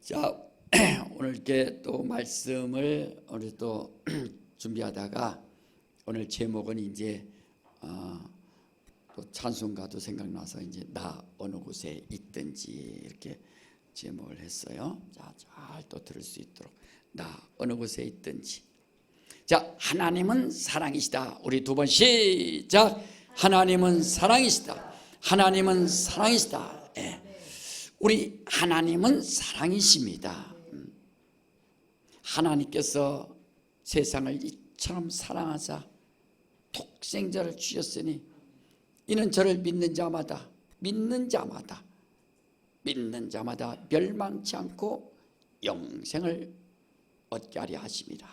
자, 오늘 이렇게 또 말씀을 우리 또 준비하다가 오늘 제목은 이제 또 찬송가도 생각나서 이제 나 어느 곳에 있든지 이렇게 제목을 했어요. 자, 잘 또 들을 수 있도록 나 어느 곳에 있든지. 자, 하나님은 사랑이시다. 우리 두 번 시작. 하나님은 사랑이시다. 하나님은 사랑이시다. 예. 우리 하나님은 사랑이십니다. 하나님께서 세상을 이처럼 사랑하사 독생자를 주셨으니 이는 저를 믿는 자마다 멸망치 않고 영생을 얻게 하려 하심이라.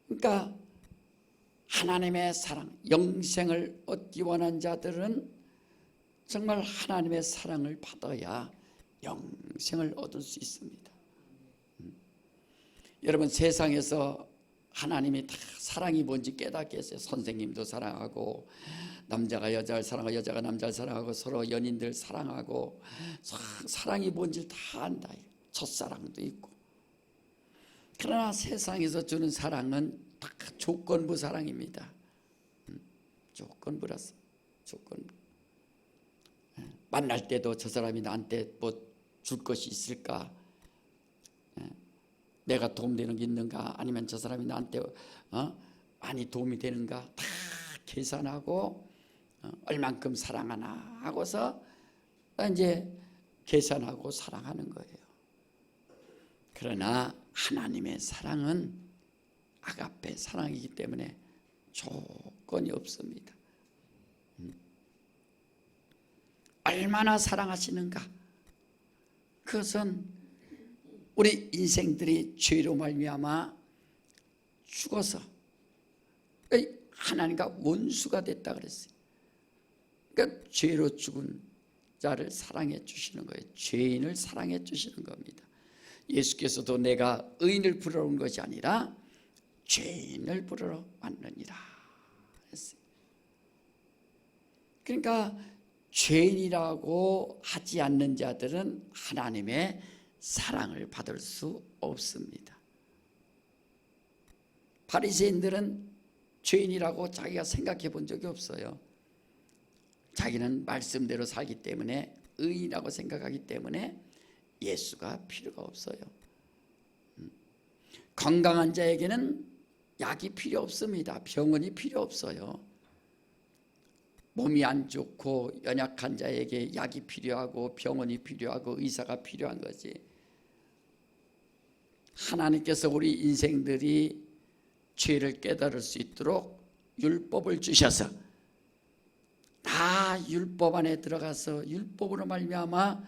그러니까 하나님의 사랑, 영생을 얻기 원한 자들은 정말 하나님의 사랑을 받아야 영생을 얻을 수 있습니다. 여러분, 세상에서 하나님이 다 사랑이 뭔지 깨닫게 했어요. 선생님도 사랑하고, 남자가 여자를 사랑하고, 여자가 남자를 사랑하고, 서로 연인들 사랑하고, 사랑이 뭔지 다 안다. 첫사랑도 있고. 그러나 세상에서 주는 사랑은 다 조건부 사랑입니다. 조건부라서. 조건부. 만날 때도 저 사람이 나한테 뭐 줄 것이 있을까? 내가 도움되는 게 있는가? 아니면 저 사람이 나한테 많이 도움이 되는가? 다 계산하고 얼만큼 사랑하나 하고서 이제 계산하고 사랑하는 거예요. 그러나 하나님의 사랑은 아가페 사랑이기 때문에 조건이 없습니다. 얼마나 사랑하시는가? 그것은 우리 인생들이 죄로 말미암아 죽어서 하나님과 원수가 됐다 그랬어요. 그러니까 죄로 죽은 자를 사랑해 주시는 거예요. 죄인을 사랑해 주시는 겁니다. 예수께서도 내가 의인을 부르러 온 것이 아니라 죄인을 부르러 왔느니라 했어요. 그러니까 죄인이라고 하지 않는 자들은 하나님의 사랑을 받을 수 없습니다. 바리새인들은 죄인이라고 자기가 생각해 본 적이 없어요. 자기는 말씀대로 살기 때문에, 의인이라고 생각하기 때문에 예수가 필요가 없어요. 건강한 자에게는 약이 필요 없습니다. 병원이 필요 없어요. 몸이 안 좋고 연약한 자에게 약이 필요하고 병원이 필요하고 의사가 필요한 거지. 하나님께서 우리 인생들이 죄를 깨달을 수 있도록 율법을 주셔서 다 율법 안에 들어가서 율법으로 말미암아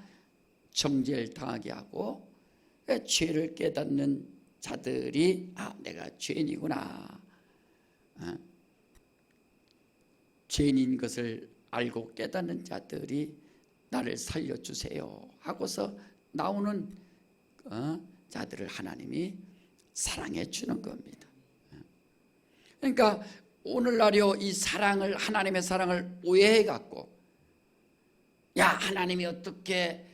정죄를 당하게 하고, 죄를 깨닫는 자들이 내가 죄인이구나, 죄인인 것을 알고 깨닫는 자들이 나를 살려주세요 하고서 나오는 자들을 하나님이 사랑해 주는 겁니다. 그러니까 오늘날요, 이 사랑을, 하나님의 사랑을 오해해 갖고, 하나님이 어떻게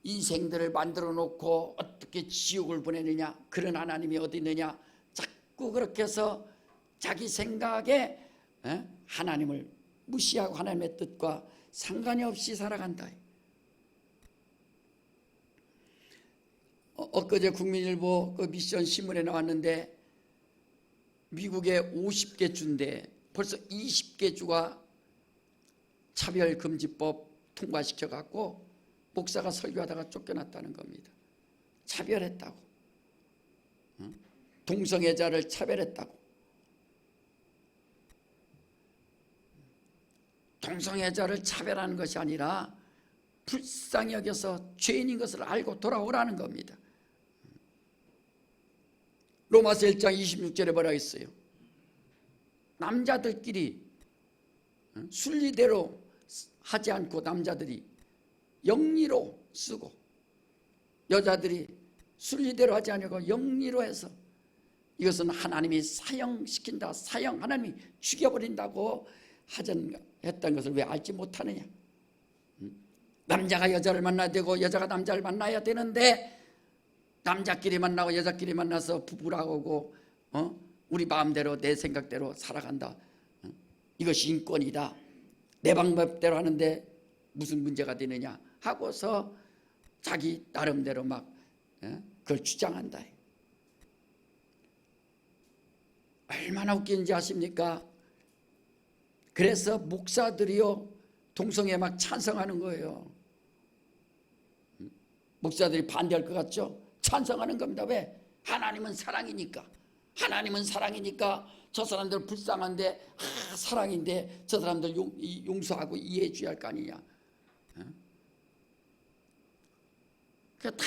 인생들을 만들어 놓고 어떻게 지옥을 보내느냐, 그런 하나님이 어디 있느냐, 자꾸 그렇게 해서 자기 생각에 하나님을 무시하고 하나님의 뜻과 상관이 없이 살아간다. 엊그제 국민일보 그 미션 신문에 나왔는데, 미국의 50개 주인데 벌써 20개 주가 차별금지법 통과시켜갖고 목사가 설교하다가 쫓겨났다는 겁니다. 차별했다고. 동성애자를 차별했다고. 동성애자를 차별하는 것이 아니라 불쌍히 여겨서 죄인인 것을 알고 돌아오라는 겁니다. 로마서 1장 26절에 뭐라고 했어요? 남자들끼리 순리대로 하지 않고 남자들이 영리로 쓰고, 여자들이 순리대로 하지 않고 영리로 해서, 이것은 하나님이 사형시킨다, 하나님이 죽여버린다고 했던 것을 왜 알지 못하느냐? 남자가 여자를 만나야 되고 여자가 남자를 만나야 되는데 남자끼리 만나고 여자끼리 만나서 부부라고 우리 마음대로 내 생각대로 살아간다. 이것이 인권이다. 내 방법대로 하는데 무슨 문제가 되느냐 하고서 자기 나름대로 막 그걸 주장한다. 얼마나 웃기는지 아십니까? 그래서 목사들이요 동성애 막 찬성하는 거예요. 목사들이 반대할 것 같죠? 찬성하는 겁니다. 왜? 하나님은 사랑이니까. 하나님은 사랑이니까 저 사람들 불쌍한데 사랑인데 저 사람들 용서하고 이해해 줘야 할 거 아니냐. 그 다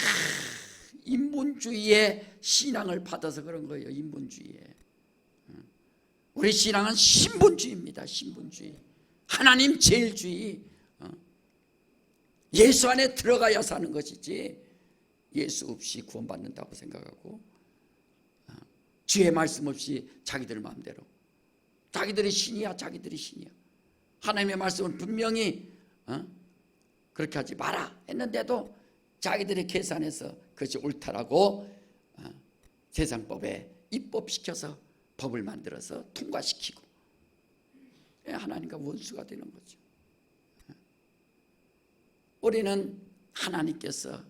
인본주의의 신앙을 받아서 그런 거예요. 인본주의에. 우리 신앙은 신본주의입니다. 신본주의. 하나님 제일주의. 예수 안에 들어가야 사는 것이지 예수 없이 구원받는다고 생각하고 주의 말씀 없이 자기들 마음대로 자기들이 신이야. 자기들이 신이야. 하나님의 말씀은 분명히 그렇게 하지 마라 했는데도 자기들이 계산해서 그것이 옳다라고 세상법에 입법시켜서 법을 만들어서 통과시키고 하나님과 원수가 되는 거죠. 우리는 하나님께서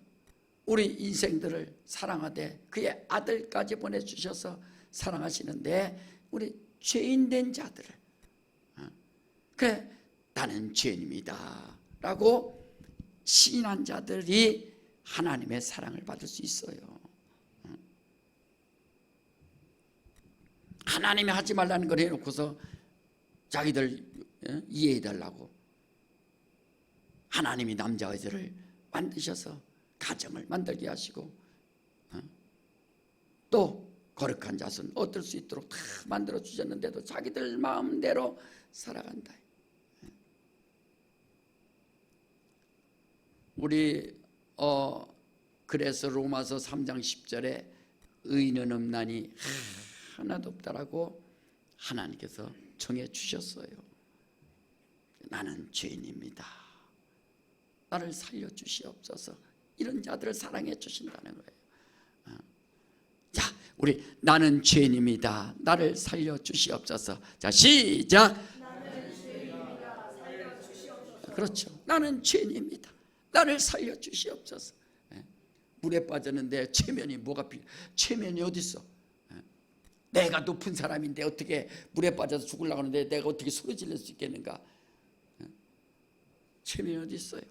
우리 인생들을 사랑하되 그의 아들까지 보내주셔서 사랑하시는데 우리 죄인된 자들을 그래 나는 죄인입니다 라고 시인한 자들이 하나님의 사랑을 받을 수 있어요. 하나님이 하지 말라는 걸 해놓고서 자기들 이해해달라고 하나님이 남자 여자를 만드셔서 가정을 만들게 하시고 또 거룩한 자손 얻을 수 있도록 다 만들어 주셨는데도 자기들 마음대로 살아간다. 우리 그래서 로마서 3장 10절에 의인은 없나니 하나도 없다라고 하나님께서 정해 주셨어요. 나는 죄인입니다. 나를 살려주시옵소서. 이런 자들을 사랑해 주신다는 거예요. 자, 우리 나는 죄인입니다. 나를 살려주시옵소서. 자, 시작. 나는 죄인입니다. 살려주시옵소서. 그렇죠. 나는 죄인입니다. 나를 살려주시옵소서. 물에 빠졌는데 체면이 뭐가 필요? 체면이 어디 있어? 내가 높은 사람인데 어떻게 물에 빠져서 죽으려고 하는데 내가 어떻게 소리 지를 수 있겠는가? 체면이 어디 있어요?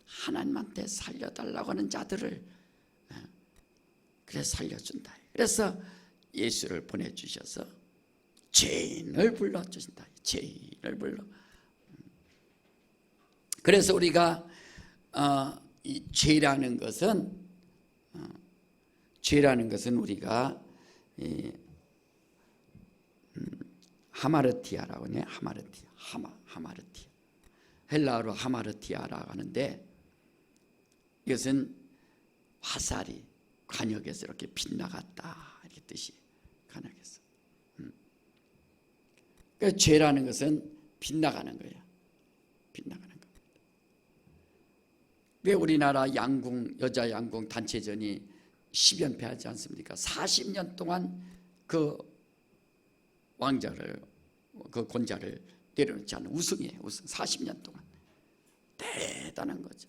하나님한테 살려달라고 하는 자들을 그래 살려준다. 그래서 예수를 보내주셔서 죄인을 불러주신다. 죄인을 불러. 그래서 우리가 이 죄라는 것은 우리가 하마르티아라고 하네. 하마르티아. 헬라어로 하마르티아라고 하는데 이것은 화살이 관역에서 이렇게 빗나갔다 이렇게 뜻이 관역에서. 그러니까 죄라는 것은 빗나가는 거예요. 빗나가는 겁니다. 왜 우리나라 여자 양궁 단체전이 10연패하지 않습니까? 40년 동안 그 왕자를 그 권자를 내려놓지 않는 우승이에요. 우승 40년 동안 대단한 거죠.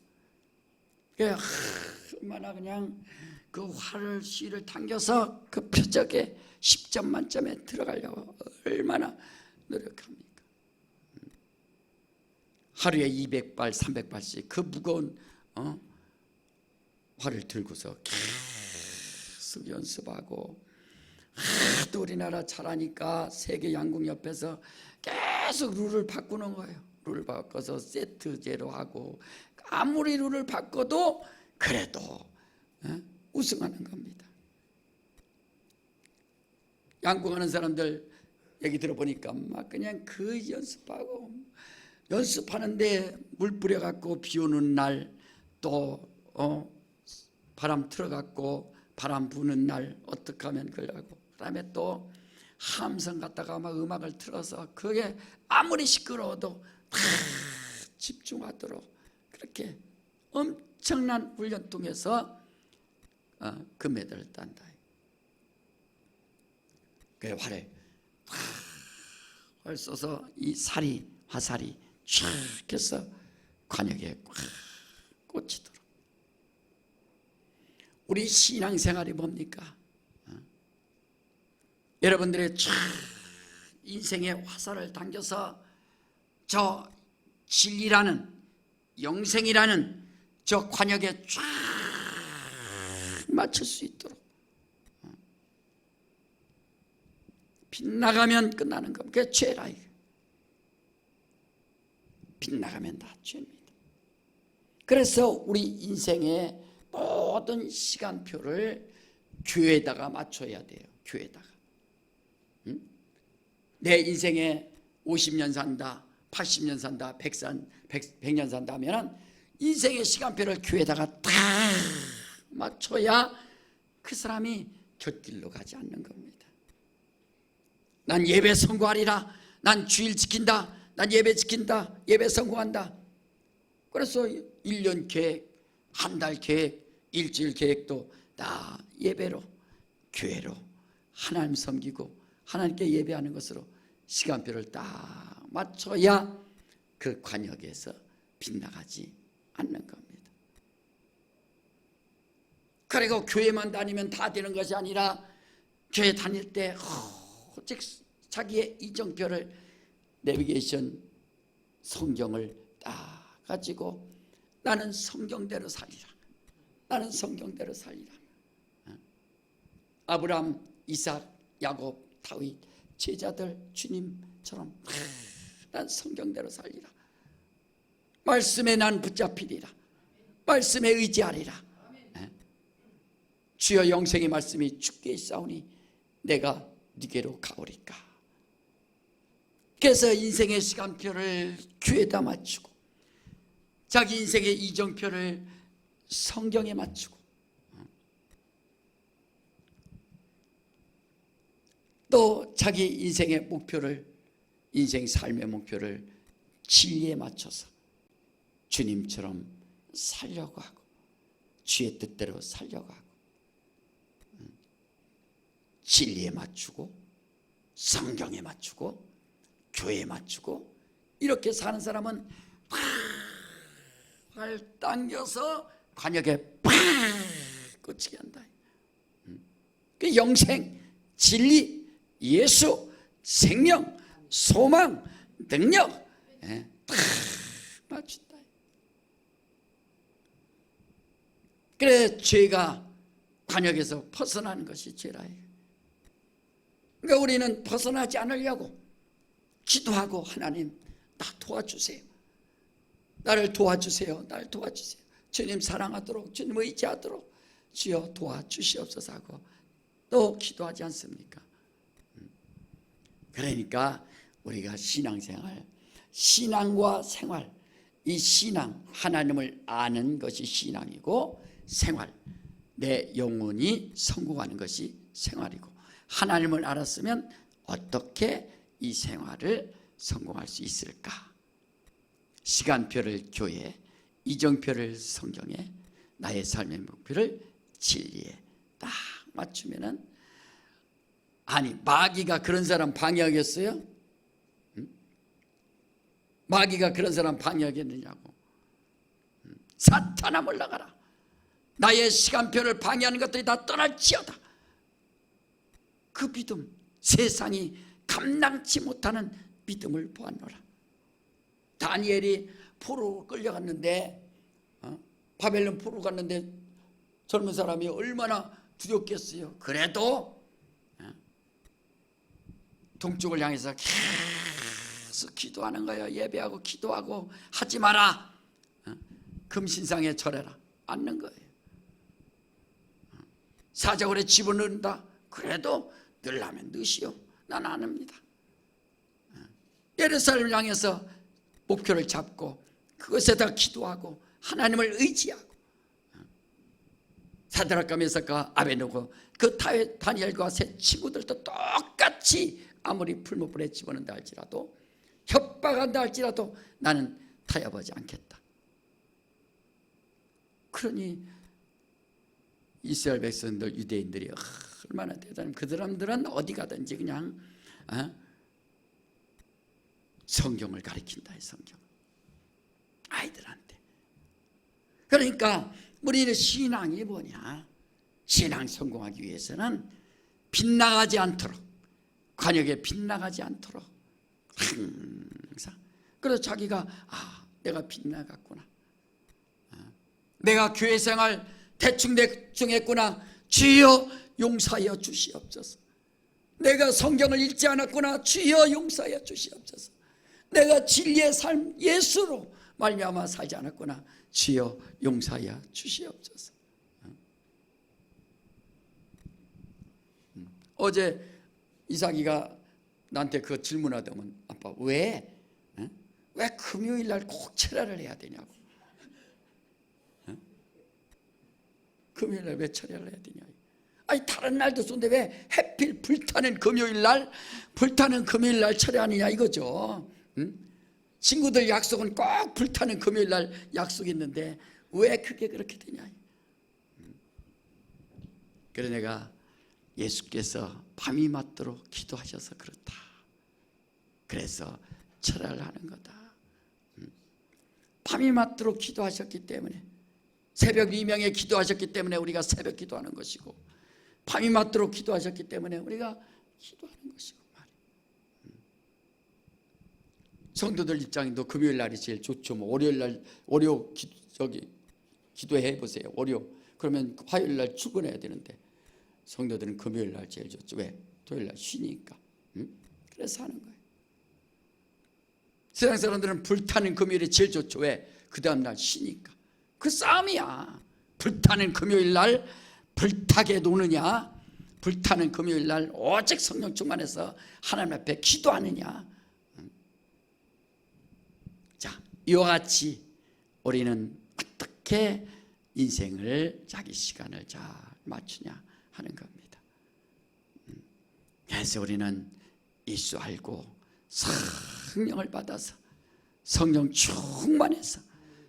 얼마나 그냥 그 활을 씨를 당겨서 그 표적에 10점 만점에 들어가려고 얼마나 노력합니까? 하루에 200발 300발씩 그 무거운 활을 들고서 계속 연습하고 또 우리나라 잘하니까 세계 양궁협회에서 계속 룰을 바꾸는 거예요. 룰을 바꿔서 세트제로 하고 아무리 룰을 바꿔도 그래도 우승하는 겁니다. 양궁하는 사람들 얘기 들어보니까 막 그냥 그 연습하는데 물 뿌려갖고 비 오는 날 또 바람 틀어갖고 바람 부는 날 어떻게 하면 그러고 그다음에 또 함성 갖다가 막 음악을 틀어서 그게 아무리 시끄러워도 다 집중하도록 그렇게 엄청난 훈련 통해서 금메달을 딴다. 그 활에 활 쏘서 이 화살이 촥 해서 관역에 꽉 꽂히도록. 우리 신앙생활이 뭡니까? 여러분들의 인생의 화살을 당겨서 저 진리라는, 영생이라는 저 관역에 쫙 맞출 수 있도록. 빗나가면 끝나는 겁니다. 그게 죄라. 빗나가면 다 죄입니다. 그래서 우리 인생의 모든 시간표를 교회에다가 맞춰야 돼요. 교회에다가. 내 인생에 50년 산다, 80년 산다, 100년 산다 하면 인생의 시간표를 교회에다가 다 맞춰야 그 사람이 곁길로 가지 않는 겁니다. 난 예배 선고하리라, 난 주일 지킨다, 난 예배 지킨다, 예배 선고한다. 그래서 1년 계획, 한 달 계획, 일주일 계획도 다 예배로, 교회로 하나님 섬기고 하나님께 예배하는 것으로 시간표를 딱 맞춰야 그 관역에서 빗나가지 않는 겁니다. 그리고 교회만 다니면 다 되는 것이 아니라 교회 다닐 때 오직 자기의 이정표를 내비게이션 성경을 딱 가지고 나는 성경대로 살리라. 나는 성경대로 살리라. 아브라함, 이삭, 야곱, 다윗 제자들 주님처럼 난 성경대로 살리라. 말씀에 난 붙잡히리라. 말씀에 의지하리라. 주여 영생의 말씀이 주께 있사오니 내가 네게로 가오리까. 그래서 인생의 시간표를 교회에다 맞추고 자기 인생의 이정표를 성경에 맞추고 또 자기 인생의 목표를, 인생 삶의 목표를 진리에 맞춰서 주님처럼 살려고 하고 주의 뜻대로 살려고 하고 진리에 맞추고 성경에 맞추고 교회에 맞추고 이렇게 사는 사람은 팍 당겨서 관역에 팍 꽂히게 한다. 그 영생, 진리, 예수, 생명, 소망, 능력 다 맞춘다. 그래 죄가 관역에서 벗어나는 것이 죄라. 그러니까 우리는 벗어나지 않으려고 기도하고 하나님 나 도와주세요. 나를 도와주세요. 나를 도와주세요. 주님 사랑하도록 주님 의지하도록 주여 도와주시옵소서 하고 또 기도하지 않습니까? 그러니까 우리가 신앙생활, 신앙과 생활, 이 신앙, 하나님을 아는 것이 신앙이고 생활, 내 영혼이 성공하는 것이 생활이고 하나님을 알았으면 어떻게 이 생활을 성공할 수 있을까? 시간표를 교회에, 이정표를 성경에, 나의 삶의 목표를 진리에 딱 맞추면은 아니 마귀가 그런 사람 방해하겠어요? 마귀가 그런 사람 방해하겠느냐고. 사탄아 물러가라. 나의 시간표를 방해하는 것들이 다 떠날지어다. 그 믿음, 세상이 감당치 못하는 믿음을 보았노라. 다니엘이 포로로 끌려갔는데 바벨론 포로 갔는데 젊은 사람이 얼마나 두렵겠어요. 그래도 동쪽을 향해서 계속 기도하는 거예요. 예배하고 기도하고 하지 마라. 금신상에 절해라. 않는 거예요. 사자굴에 집어넣는다. 그래도 넣으려면 넣으시오. 난 안 합니다. 예루살렘을 향해서 목표를 잡고 그것에다 기도하고 하나님을 의지하고 사드락과 메삭과 아베노고 그 다니엘과 세 친구들도 똑같이 아무리 풀무불에 집어넣는다 할지라도 협박한다 할지라도 나는 타협하지 않겠다. 그러니 이스라엘 백성들, 유대인들이 얼마나 대단하면 그 사람들은 어디 가든지 그냥 성경을 가르친다. 성경 아이들한테. 그러니까 우리의 신앙이 뭐냐? 신앙 성공하기 위해서는 빗나가지 않도록, 관역에 빗나가지 않도록 항상. 그래서 자기가 내가 빗나갔구나, 내가 교회 생활 대충 했구나, 주여 용서하여 주시옵소서. 내가 성경을 읽지 않았구나, 주여 용서하여 주시옵소서. 내가 진리의 삶 예수로 말미암아 살지 않았구나, 주여 용서하여 주시옵소서. 어제 이삭이가 나한테 그 질문하더만, 아빠 왜 금요일날 꼭 철야를 해야 되냐고. 금요일날 왜 철야를 해야 되냐. 아니 다른 날도 좋은데 왜 해필 불타는 금요일날 철야하느냐 이거죠. 친구들 약속은 꼭 불타는 금요일날 약속이 있는데 왜 그게 그렇게 되냐. 그래 내가 예수께서 밤이 맞도록 기도하셔서 그렇다. 그래서 철야를 하는 거다. 밤이 맞도록 기도하셨기 때문에, 새벽 이명에 기도하셨기 때문에 우리가 새벽 기도하는 것이고, 밤이 맞도록 기도하셨기 때문에 우리가 기도하는 것이고 말이에요. 성도들 입장에도 금요일 날이 제일 좋죠. 뭐 월요일 날 기도해 보세요. 월요 그러면 화요일 날 출근해야 되는데 성도들은 금요일 날 제일 좋죠. 왜? 토요일 날 쉬니까. 그래서 하는 거예요. 세상 사람들은 불타는 금요일이 제일 좋죠. 왜? 그 다음 날 쉬니까. 그 싸움이야. 불타는 금요일 날 불타게 노느냐, 불타는 금요일 날 오직 성령 충만해서 하나님 앞에 기도하느냐. 자, 이와 같이 우리는 어떻게 인생을, 자기 시간을 잘 맞추냐 하는 겁니다. 그래서 우리는 예수 알고 성령을 받아서 성령 충만해서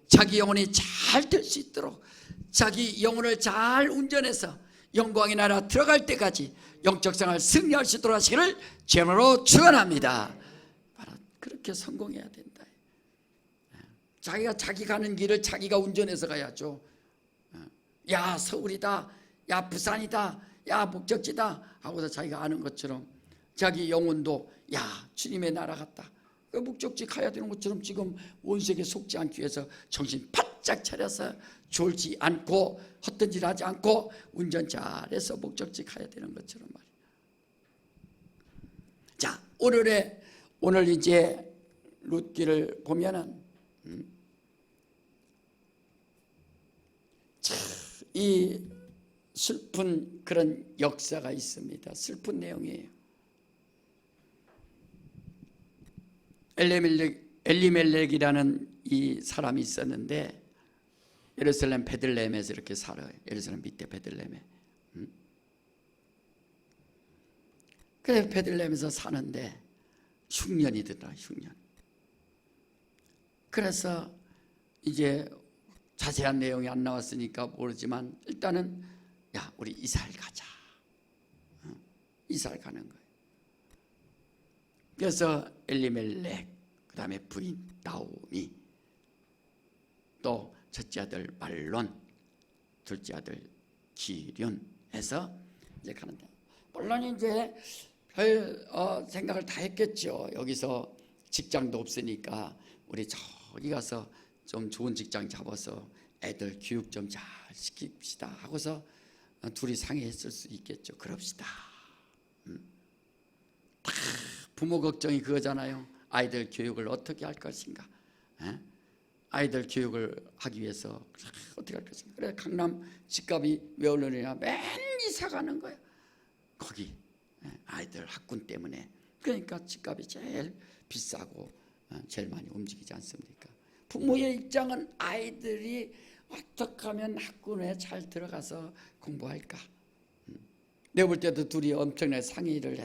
자기 영혼이 잘 될 수 있도록, 자기 영혼을 잘 운전해서 영광의 나라 들어갈 때까지 영적 생활 승리할 수 있도록 하시기를 주님으로 축원합니다. 바로 그렇게 성공해야 된다. 자기 가는 길을 자기가 운전해서 가야죠. 야 서울이다, 야 부산이다, 야 목적지다 하고서 자기가 아는 것처럼 자기 영혼도 야 주님의 나라 같다, 그 목적지 가야 되는 것처럼 지금 원색에 속지 않기 위해서 정신 바짝 차려서 졸지 않고 헛된 일 하지 않고 운전 잘해서 목적지 가야 되는 것처럼 말이에요. 자, 오늘 이제 룻기를 보면은 이 슬픈 그런 역사가 있습니다. 슬픈 내용이에요. 엘리멜렉이라는 이 사람이 있었는데 예루살렘 베들레헴에서 이렇게 살아요. 예루살렘 밑에 베들레헴에. 그래서 베들레헴에서 사는데 흉년이더라. 흉년. 그래서 이제 자세한 내용이 안 나왔으니까 모르지만 일단은 야 우리 이스라엘 가자. 이스라엘 가는 거예요. 그래서 엘리멜렉, 그 다음에 부인 나오미, 또 첫째 아들 말론, 둘째 아들 기륜 해서 이제 가는데, 물론 이제 별 생각을 다 했겠죠. 여기서 직장도 없으니까 우리 저기 가서 좀 좋은 직장 잡아서 애들 교육 좀 잘 시킵시다 하고서 둘이 상의했을 수 있겠죠. 그럽시다. 다 부모 걱정이 그거잖아요. 아이들 교육을 어떻게 할 것인가. 아이들 교육을 하기 위해서 어떻게 할 것인가. 그래 강남 집값이 왜 오르느냐, 맨 이사 가는 거야. 거기 아이들 학군 때문에. 그러니까 집값이 제일 비싸고 제일 많이 움직이지 않습니까? 부모의 입장은 아이들이 어떻게 하면 학군에 잘 들어가서 공부할까. 내가 볼 때도 둘이 엄청나게 상의를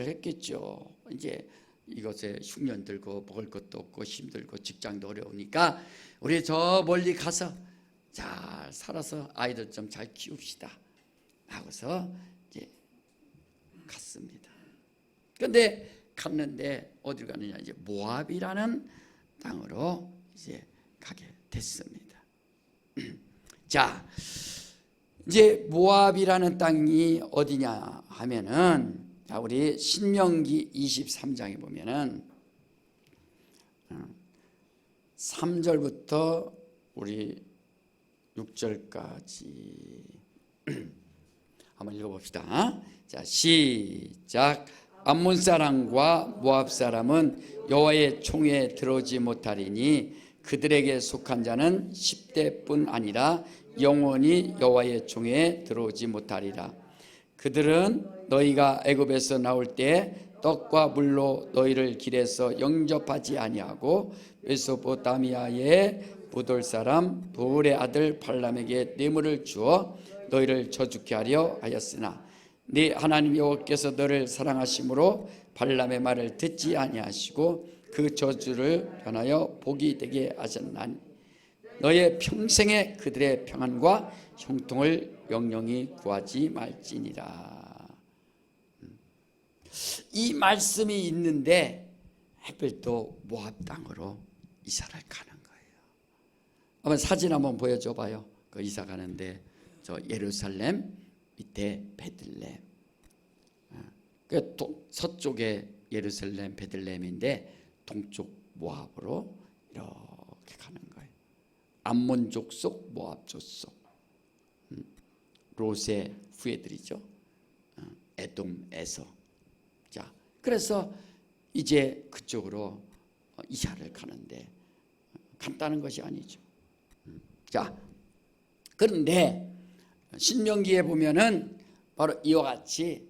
했겠죠. 이제 이것에 흉년 들고 먹을 것도 없고 힘들고 직장도 어려우니까 우리 저 멀리 가서 잘 살아서 아이들 좀 잘 키웁시다 하고서 이제 갔습니다. 그런데 갔는데 어디로 가느냐, 이제 모압이라는 땅으로 이제 가게 됐습니다. 자, 이제 모압이라는 땅이 어디냐 하면은, 자, 우리 신명기 23장에 보면은 3절부터 우리 6절까지 한번 읽어봅시다. 자, 시작. 암몬 사람과 모압 사람은 여호와의 총에 들어오지 못하리니 그들에게 속한 자는 10대뿐 아니라 영원히 여호와의 총에 들어오지 못하리라. 그들은 너희가 애굽에서 나올 때 떡과 물로 너희를 길에서 영접하지 아니하고 메소포타미아의 부돌 사람 보울의 아들 발람에게 뇌물을 주어 너희를 저주케 하려 하였으나 네 하나님 여호와께서 너를 사랑하심으로 발람의 말을 듣지 아니하시고 그 저주를 변하여 복이 되게 하셨나니 너의 평생에 그들의 평안과 형통을 영영히 구하지 말지니라. 이 말씀이 있는데 하필 또 모압 땅으로 이사를 가는 거예요. 한번 사진 한번 보여줘 봐요. 그 이사 가는데 저 예루살렘 밑에 베들레헴, 그 서쪽에 예루살렘 베들레헴인데 동쪽 모압으로 이렇게 가는 거예요. 암몬 족속, 모압 족속, 롯의 후예들이죠. 에돔, 에서. 자, 그래서 이제 그쪽으로 이사를 가는데 간단한 것이 아니죠. 자, 그런데 신명기에 보면은 바로 이와 같이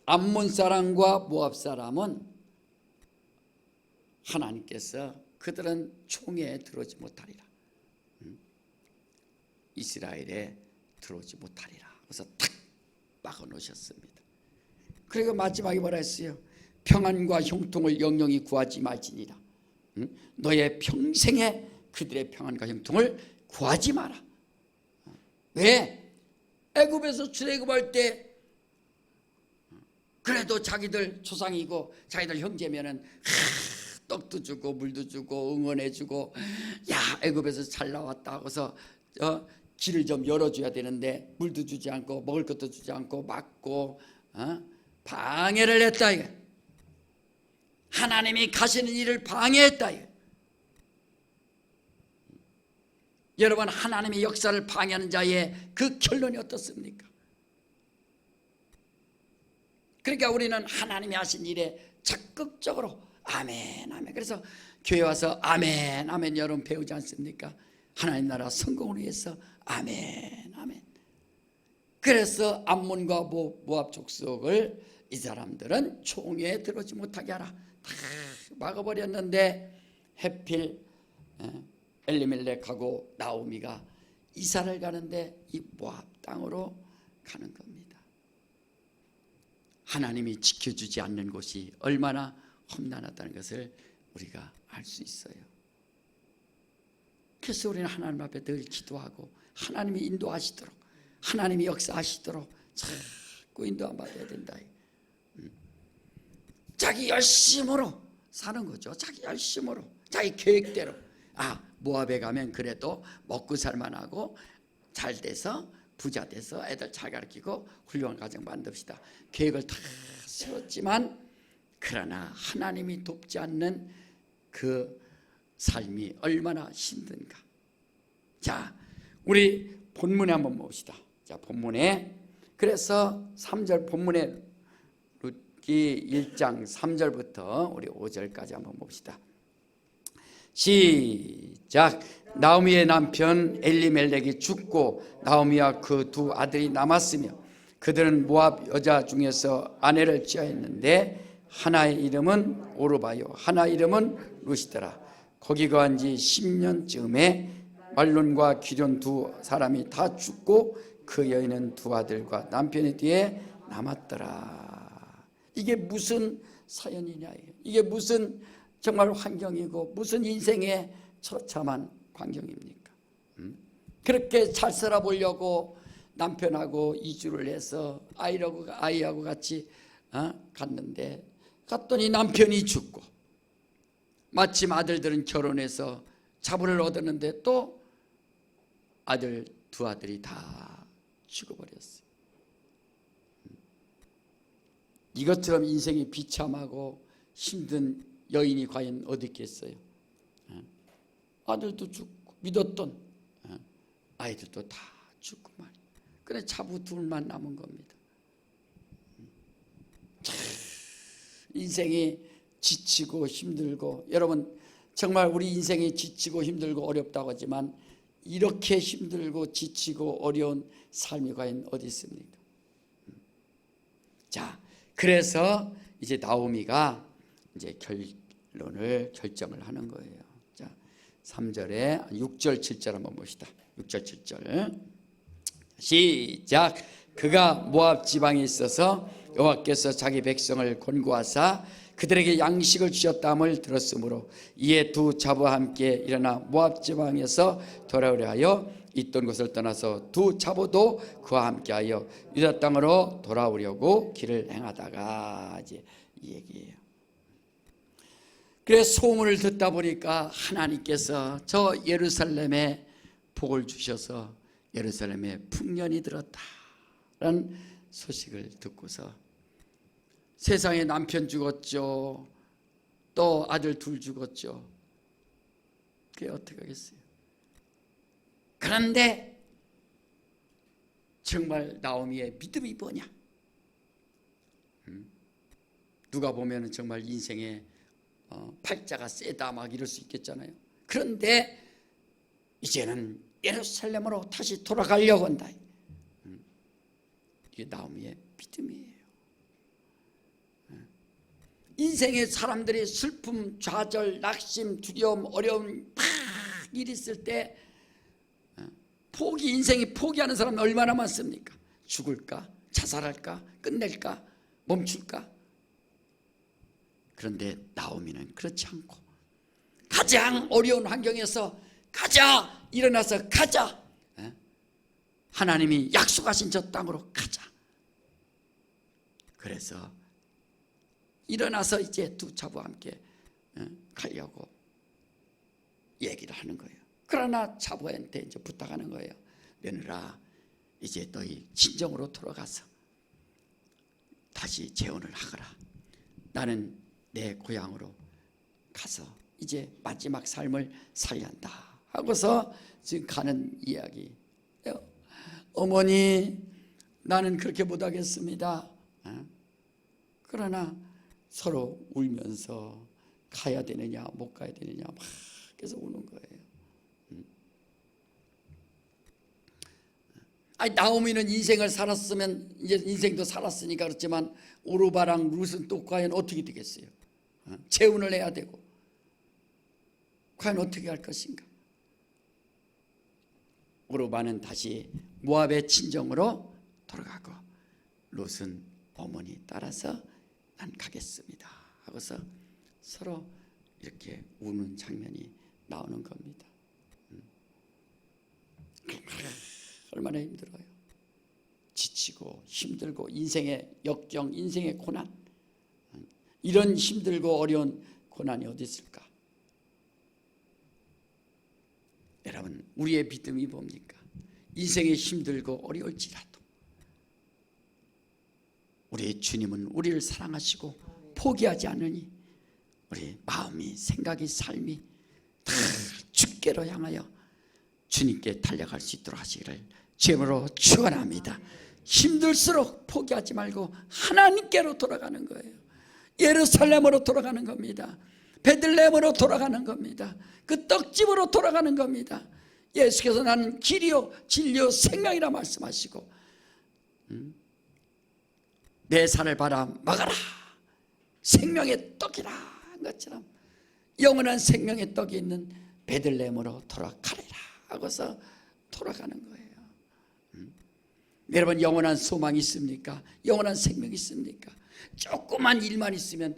암몬 사람과 모압 사람은 하나님께서 그들은 총에 들어오지 못하리라, 이스라엘에 들어오지 못하리라. 그래서 탁 막아 놓으셨습니다. 그리고 마지막에 뭐라 했어요? 평안과 형통을 영영히 구하지 말지니라. 너의 평생에 그들의 평안과 형통을 구하지 마라. 왜? 애굽에서 출애굽할 때 그래도 자기들 조상이고 자기들 형제면은 떡도 주고 물도 주고 응원해 주고, 야, 애굽에서 잘 나왔다 하고서 길을 좀 열어줘야 되는데 물도 주지 않고 먹을 것도 주지 않고 막고 방해를 했다 이거. 하나님이 가시는 일을 방해했다 이거. 여러분, 하나님의 역사를 방해하는 자의 그 결론이 어떻습니까? 그러니까 우리는 하나님이 하신 일에 적극적으로 아멘 아멘. 그래서 교회 와서 아멘 아멘 여러분 배우지 않습니까? 하나님 나라 성공을 위해서 아멘 아멘. 그래서 암몬과 모압 족속을 이 사람들은 총에 들어오지 못하게 하라 다 막아버렸는데 해필 엘리멜렉하고 나오미가 이사를 가는데 이 모압 땅으로 가는 겁니다. 하나님이 지켜주지 않는 곳이 얼마나 험난하다는 것을 우리가 알 수 있어요. 그래서 우리는 하나님 앞에 늘 기도하고 하나님이 인도하시도록, 하나님이 역사하시도록 자꾸 인도함 받아야 된다. 자기 열심으로 사는 거죠. 자기 열심으로, 자기 계획대로. 모압에 가면 그래도 먹고 살만하고 잘 돼서 부자 돼서 애들 잘 가르치고 훌륭한 가정 만듭시다. 계획을 다 세웠지만 그러나 하나님이 돕지 않는 그 삶이 얼마나 힘든가. 자, 우리 본문에 한번 봅시다. 자, 본문에 그래서 3절 본문에 룻기 1장 3절부터 우리 5절까지 한번 봅시다. 시작. 나오미의 남편 엘리멜렉이 죽고 나오미와 그 두 아들이 남았으며 그들은 모압 여자 중에서 아내를 취하였는데 하나의 이름은 오르바요 하나 이름은 룻이더라. 거기 거한 지 10년쯤에 말론과 기럨 두 사람이 다 죽고 그 여인은 두 아들과 남편의 뒤에 남았더라. 이게 무슨 사연이냐, 이게 무슨 정말 환경이고 무슨 인생의 처참한 광경입니까? 그렇게 잘 살아보려고 남편하고 이주를 해서 아이하고 같이 갔는데, 갔더니 남편이 죽고 마침 아들들은 결혼해서 자본을 얻었는데 또 두 아들이 다 죽어버렸어요. 이것처럼 인생이 비참하고 힘든 여인이 과연 어디 있겠어요? 아들도 죽고 믿었던 아이들도 다 죽고 말이에요. 그래 자부 둘만 남은 겁니다. 인생이 지치고 힘들고, 여러분 정말 우리 인생이 지치고 힘들고 어렵다고 하지만 이렇게 힘들고 지치고 어려운 삶이 과연 어디 있습니까? 자, 그래서 이제 나오미가 이제 결정을 하는 거예요. 자, 3절에 6절 7절 한번 봅시다. 6절 7절 시작. 그가 모압 지방에 있어서 여호와께서 자기 백성을 권고하사 그들에게 양식을 주셨다함을 들었으므로 이에 두 자부와 함께 일어나 모압 지방에서 돌아오려 하여 있던 곳을 떠나서 두 자부도 그와 함께하여 유다 땅으로 돌아오려고 길을 행하다가, 이제 이 얘기예요. 그래서 소문을 듣다 보니까 하나님께서 저 예루살렘에 복을 주셔서 예루살렘에 풍년이 들었다라는 소식을 듣고서 세상에 남편 죽었죠, 또 아들 둘 죽었죠. 그게 어떻게 하겠어요? 그런데 정말 나오미의 믿음이 뭐냐? 누가 보면 정말 인생의 팔자가 세다 막 이럴 수 있겠잖아요. 그런데 이제는 예루살렘으로 다시 돌아가려고 한다. 이게 나오미의 믿음이에요. 인생의 사람들이 슬픔, 좌절, 낙심, 두려움, 어려움 막 일이 있을 때 인생이 포기하는 사람은 얼마나 많습니까? 죽을까? 자살할까? 끝낼까? 멈출까? 그런데 나오미는 그렇지 않고 가장 어려운 환경에서 가자! 일어나서 가자! 하나님이 약속하신 저 땅으로 가자! 그래서 일어나서 이제 두 자부와 함께 가려고 얘기를 하는 거예요. 그러나 자부한테 이제 부탁하는 거예요. 며느라, 이제 너희 친정으로 돌아가서 다시 재혼을 하거라. 나는 내 고향으로 가서 이제 마지막 삶을 살야 한다 하고서 지금 가는 이야기. 어머니, 나는 그렇게 못하겠습니다. 그러나 서로 울면서 가야 되느냐 못 가야 되느냐 막 계속 우는 거예요. 아니, 나오미는 인생을 살았으면 이제 인생도 살았으니까 그렇지만 오르바랑 룻은 또 과연 어떻게 되겠어요? 재혼을 해야 되고 과연 어떻게 할 것인가? 오르바는 다시 모압의 친정으로 돌아가고 룻은 어머니 따라서 난 가겠습니다 하고서 서로 이렇게 우는 장면이 나오는 겁니다. 얼마나 힘들어요. 지치고 힘들고 인생의 역경, 인생의 고난, 이런 힘들고 어려운 고난이 어디 있을까? 여러분, 우리의 믿음이 뭡니까? 인생이 힘들고 어려울지라도 우리의 주님은 우리를 사랑하시고 포기하지 않으니 우리 마음이, 생각이, 삶이 다 주께로 향하여 주님께 달려갈 수 있도록 하시기를 주님으로 축원합니다. 힘들수록 포기하지 말고 하나님께로 돌아가는 거예요. 예루살렘으로 돌아가는 겁니다. 베들레헴으로 돌아가는 겁니다. 그 떡집으로 돌아가는 겁니다. 예수께서 나는 길이요 진리요 생명이라 말씀하시고 내 살을 바라 먹어라 생명의 떡이라 한 것처럼 영원한 생명의 떡이 있는 베들레헴으로 돌아가리라 하고서 돌아가는 거예요. 여러분, 영원한 소망이 있습니까? 영원한 생명이 있습니까? 조그만 일만 있으면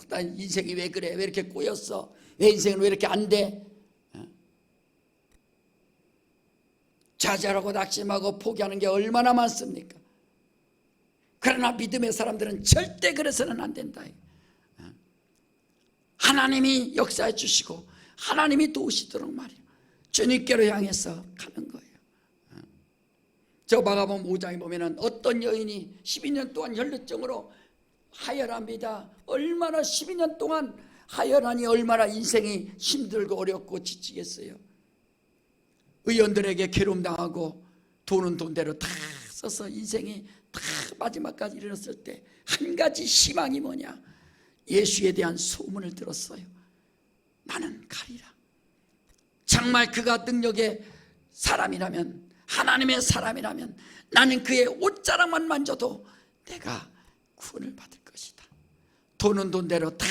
난 인생이 왜 그래? 왜 이렇게 꼬였어? 내 인생은 왜 이렇게 안 돼? 좌절하고 낙심하고 포기하는 게 얼마나 많습니까? 그러나 믿음의 사람들은 절대 그래서는 안 된다. 하나님이 역사해 주시고 하나님이 도우시도록 말이에요. 주님께로 향해서 가는 거예요. 저 마가복음 5장에 보면은 어떤 여인이 12년 동안 혈루증으로 하혈합니다. 얼마나 12년 동안 하혈하니 얼마나 인생이 힘들고 어렵고 지치겠어요. 의원들에게 괴로움당하고 돈은 돈대로 다 써서 인생이 다 마지막까지 이르렀을 때 한 가지 희망이 뭐냐? 예수에 대한 소문을 들었어요. 나는 가리라. 정말 그가 능력의 사람이라면, 하나님의 사람이라면 나는 그의 옷자락만 만져도 내가 구원을 받을 것이다. 돈은 돈대로 다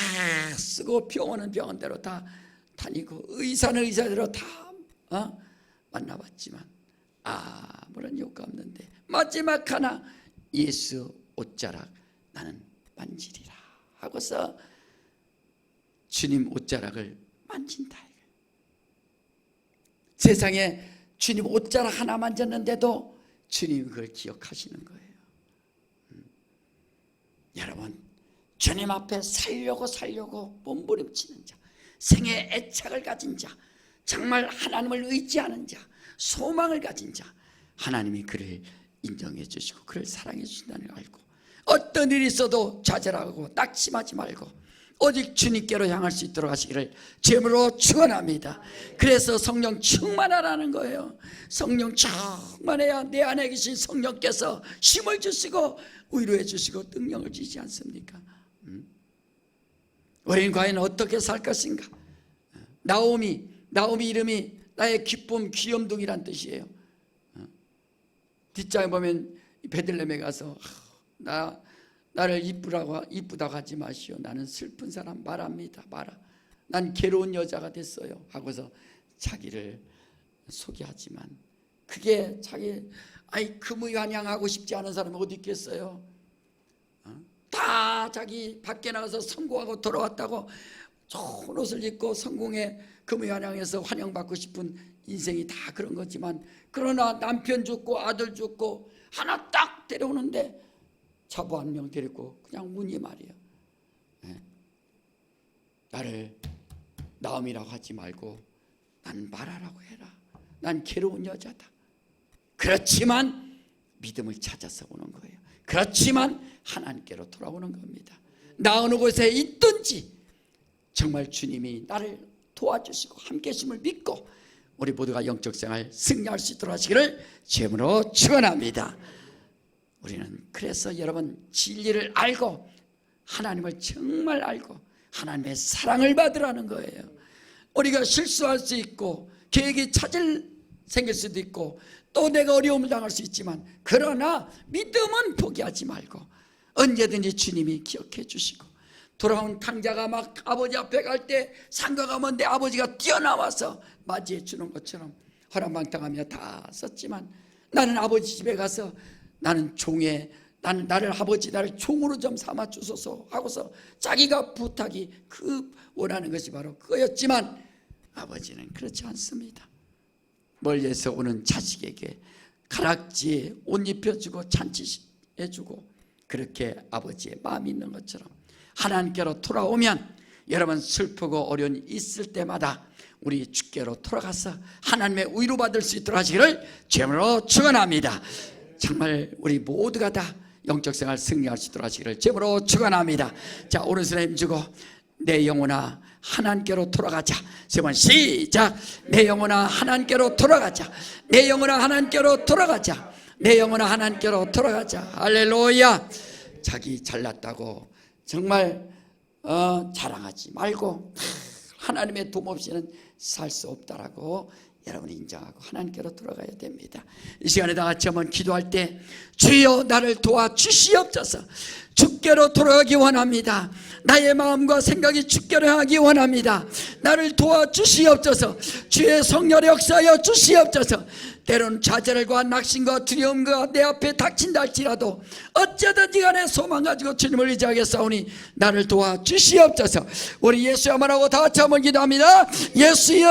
쓰고 병원은 병원대로 다 다니고 의사는 의사대로 다 만나봤지만 아무런 효과 없는데 마지막 하나 예수 옷자락 나는 만지리라 하고서 주님 옷자락을 만진다. 세상에 주님 옷자락 하나 만졌는데도 주님 그걸 기억하시는 거예요. 여러분, 주님 앞에 살려고 몸부림치는 자, 생애 애착을 가진 자, 정말 하나님을 의지하는 자, 소망을 가진 자, 하나님이 그를 인정해 주시고 그를 사랑해 주신다는 걸 알고 어떤 일이 있어도 좌절하고 낙심하지 말고 오직 주님께로 향할 수 있도록 하시기를 주님으로 축원합니다. 그래서 성령 충만하라는 거예요. 성령 충만해야 내 안에 계신 성령께서 힘을 주시고 위로해 주시고 능력을 주시지 않습니까? 우리는 과연 어떻게 살 것인가? 나오미 이름이 나의 기쁨 귀염둥이란 뜻이에요. 뒷장에 보면 베들레헴에 가서 나를 이쁘다고 하지 마시오. 나는 슬픈 사람 말합니다. 난 괴로운 여자가 됐어요 하고서 자기를 소개하지만 그게 금의환영하고 싶지 않은 사람이 어디 있겠어요? 다 자기 밖에 나가서 성공하고 돌아왔다고 좋은 옷을 입고 성공에 금의환영해서 환영받고 싶은 인생이 다 그런 거지만, 그러나 남편 죽고 아들 죽고 하나 딱 데려오는데 자부 한 명 데리고 그냥 문이 말이에요. 나를 나음이라고 하지 말고 난 말하라고 해라. 난 괴로운 여자다. 그렇지만 믿음을 찾아서 오는 거예요. 그렇지만 하나님께로 돌아오는 겁니다. 나 어느 곳에 있든지 정말 주님이 나를 도와주시고 함께 하심을 믿고 우리 모두가 영적 생활 승리할 수 있도록 하시기를 주님으로 축원합니다. 우리는 그래서 여러분 진리를 알고 하나님을 정말 알고 하나님의 사랑을 받으라는 거예요. 우리가 실수할 수 있고 계획이 생길 수도 있고 또 내가 어려움을 당할 수 있지만, 그러나 믿음은 포기하지 말고 언제든지 주님이 기억해 주시고, 돌아온 탕자가 막 아버지 앞에 갈 때 상가가 먼데 아버지가 뛰어나와서 맞이해 주는 것처럼 허랑방탕하며 다 썼지만, 나는 아버지 집에 가서 나는 나를 종으로 좀 삼아 주소서 하고서 자기가 부탁이 원하는 것이 바로 그거였지만 아버지는 그렇지 않습니다. 멀리에서 오는 자식에게 가락지에 옷 입혀주고 잔치해주고 그렇게 아버지의 마음이 있는 것처럼 하나님께로 돌아오면 여러분 슬프고 어려움이 있을 때마다 우리 주께로 돌아가서 하나님의 위로받을 수 있도록 하시기를 주님으로 축원합니다. 정말 우리 모두가 다 영적 생활 승리할 수 있도록 하시기를 주님으로 축원합니다. 자, 오른손에 힘주고 내 영혼아 하나님께로 돌아가자. 세 번 시작. 내 영혼아 하나님께로 돌아가자. 내 영혼아 하나님께로 돌아가자. 내 영혼아 하나님께로 돌아가자. 할렐루야. 자기 잘났다고 정말 자랑하지 말고 하나님의 도움 없이는 살 수 없다라고 여러분이 인정하고 하나님께로 돌아가야 됩니다. 이 시간에 다 같이 한번 기도할 때 주여 나를 도와주시옵소서. 주께로 돌아가기 원합니다. 나의 마음과 생각이 주께로 향하기 원합니다. 나를 도와주시옵소서. 주의 성령의 역사하여 주시옵소서. 때로는 좌절과 낙심과 두려움과 내 앞에 닥친다 할지라도 어쩌든지 간에 소망 가지고 주님을 의지하겠사오니 나를 도와주시옵소서. 우리 예수야 말하고 다 같이 한번 기도합니다. 예수여